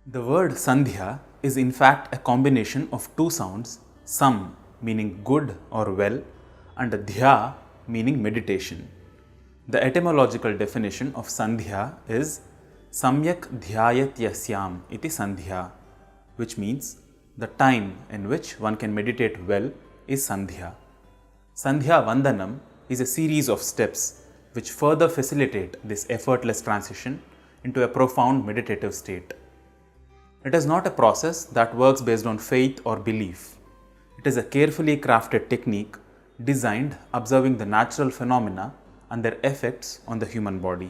The word sandhya is in fact a combination of two sounds, sam meaning good or well and dhya meaning meditation. The etymological definition of sandhya is samyak dhyayatyasyaam iti sandhya, which means the time in which one can meditate well is sandhya. Sandyavandanam is a series of steps which further facilitate this effortless transition into a profound meditative state. It is not a process that works based on faith or belief. It is a carefully crafted technique designed observing the natural phenomena and their effects on the human body.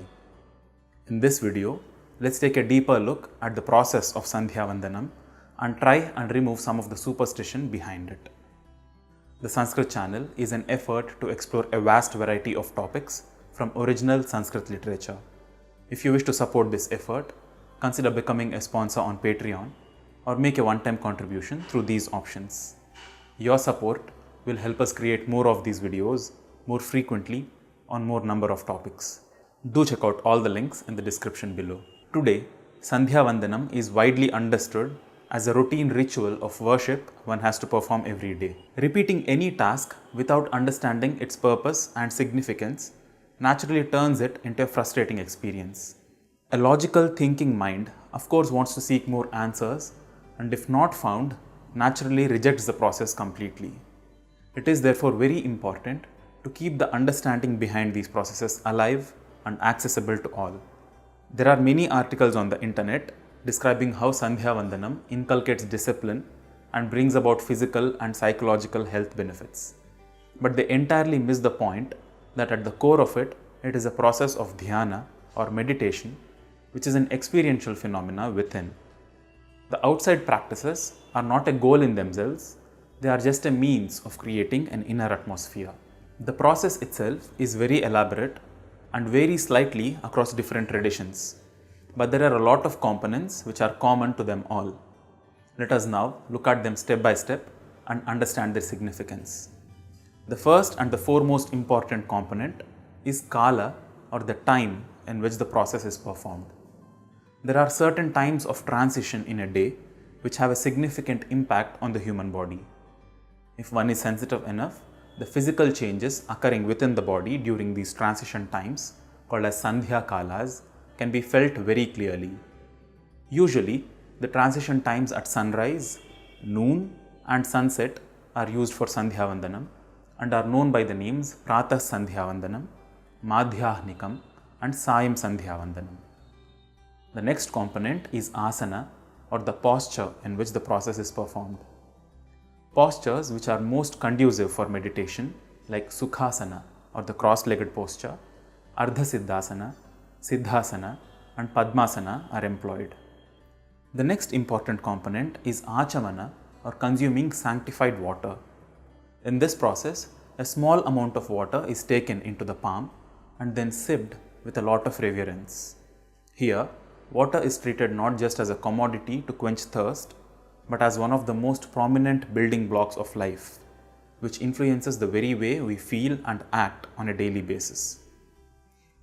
In this video, let's take a deeper look at the process of Sandhyavandanam and try and remove some of the superstition behind it. The Sanskrit channel is an effort to explore a vast variety of topics from original Sanskrit literature. If you wish to support this effort, consider becoming a sponsor on Patreon or make a one-time contribution through these options. Your support will help us create more of these videos more frequently on more number of topics. Do check out all the links in the description below. Today, Sandhyavandanam is widely understood as a routine ritual of worship one has to perform every day. Repeating any task without understanding its purpose and significance naturally turns it into a frustrating experience. A logical thinking mind, of course, wants to seek more answers and if not found, naturally rejects the process completely. It is therefore very important to keep the understanding behind these processes alive and accessible to all. There are many articles on the internet describing how Sandhyavandanam inculcates discipline and brings about physical and psychological health benefits. But they entirely miss the point that at the core of it, it is a process of dhyana or meditation, which is an experiential phenomena within. The outside practices are not a goal in themselves, they are just a means of creating an inner atmosphere. The process itself is very elaborate and varies slightly across different traditions, but there are a lot of components which are common to them all. Let us now look at them step by step and understand their significance. The first and the foremost important component is kala, or the time in which the process is performed. There are certain times of transition in a day which have a significant impact on the human body. If one is sensitive enough, the physical changes occurring within the body during these transition times, called as sandhya kalas, can be felt very clearly. Usually, the transition times at sunrise, noon and sunset are used for Sandhyavandanam and are known by the names Pratah Sandhyavandanam, Madhyahnikam and Sayam Sandhyavandanam. The next component is asana, or the posture in which the process is performed. Postures which are most conducive for meditation, like Sukhasana or the cross-legged posture, Ardha Siddhasana, Siddhasana and Padmasana are employed. The next important component is Achamana, or consuming sanctified water. In this process, a small amount of water is taken into the palm and then sipped with a lot of reverence. Here, water is treated not just as a commodity to quench thirst, but as one of the most prominent building blocks of life, which influences the very way we feel and act on a daily basis.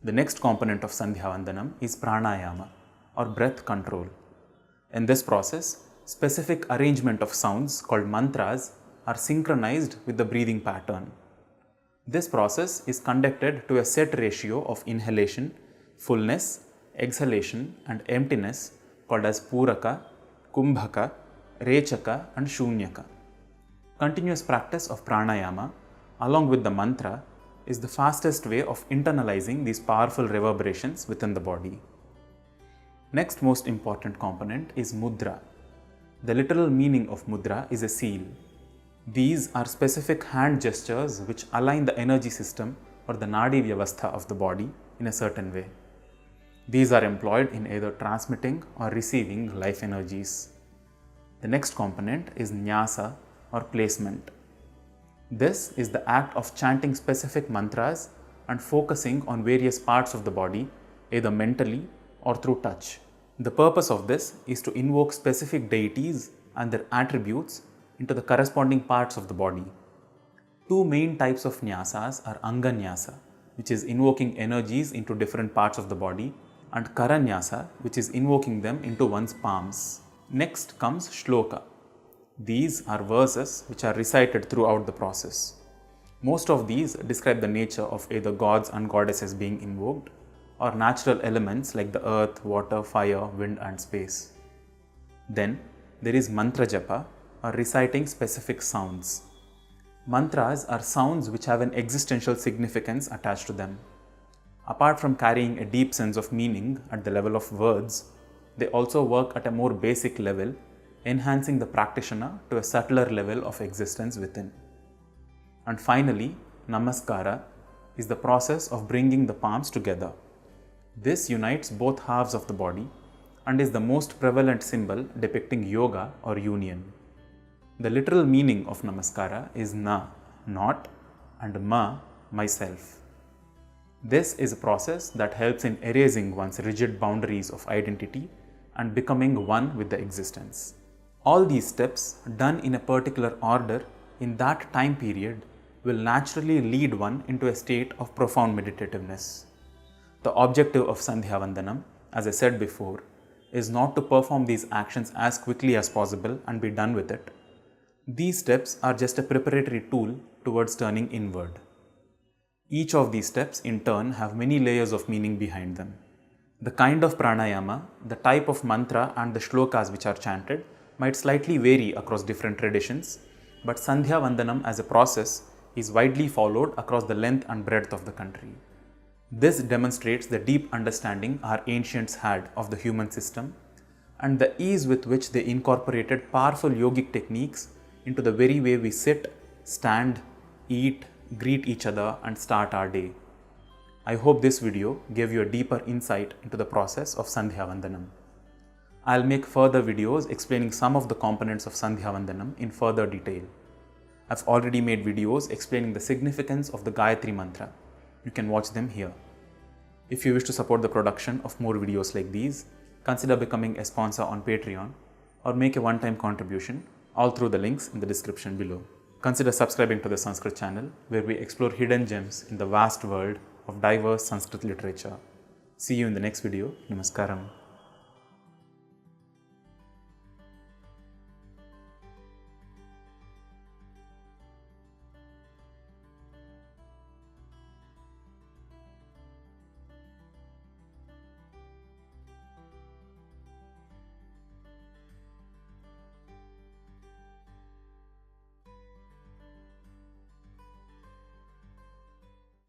The next component of Sandhyavandanam is pranayama, or breath control. In this process, specific arrangement of sounds called mantras are synchronized with the breathing pattern. This process is conducted to a set ratio of inhalation, fullness, exhalation and emptiness called as Puraka, Kumbhaka, Rechaka and Shunyaka. Continuous practice of pranayama along with the mantra is the fastest way of internalizing these powerful reverberations within the body. Next most important component is mudra. The literal meaning of mudra is a seal. These are specific hand gestures which align the energy system or the nadi vyavastha of the body in a certain way. These are employed in either transmitting or receiving life energies. The next component is nyasa, or placement. This is the act of chanting specific mantras and focusing on various parts of the body, either mentally or through touch. The purpose of this is to invoke specific deities and their attributes into the corresponding parts of the body. Two main types of nyasas are anga nyasa, which is invoking energies into different parts of the body, and karanyasa, which is invoking them into one's palms. Next comes shloka. These are verses which are recited throughout the process. Most of these describe the nature of either gods and goddesses being invoked or natural elements like the earth, water, fire, wind and space. Then there is mantra japa, or reciting specific sounds. Mantras are sounds which have an existential significance attached to them. Apart from carrying a deep sense of meaning at the level of words, they also work at a more basic level, enhancing the practitioner to a subtler level of existence within. And finally, namaskara is the process of bringing the palms together. This unites both halves of the body and is the most prevalent symbol depicting yoga or union. The literal meaning of namaskara is na, not, and ma, myself. This is a process that helps in erasing one's rigid boundaries of identity and becoming one with the existence. All these steps, done in a particular order in that time period, will naturally lead one into a state of profound meditativeness. The objective of sandyavandanam, as I said before, is not to perform these actions as quickly as possible and be done with it. These steps are just a preparatory tool towards turning inward. Each of these steps in turn have many layers of meaning behind them. The kind of pranayama, the type of mantra and the shlokas which are chanted might slightly vary across different traditions, but sandyavandanam as a process is widely followed across the length and breadth of the country. This demonstrates the deep understanding our ancients had of the human system and the ease with which they incorporated powerful yogic techniques into the very way we sit, stand, eat, greet each other and start our day. I hope this video gave you a deeper insight into the process of sandyavandanam. I'll make further videos explaining some of the components of sandyavandanam in further detail. I've already made videos explaining the significance of the Gayatri mantra. You can watch them here. If you wish to support the production of more videos like these, consider becoming a sponsor on Patreon or make a one-time contribution, all through the links in the description below. Consider subscribing to the Sanskrit channel, where we explore hidden gems in the vast world of diverse Sanskrit literature. See you in the next video. Namaskaram.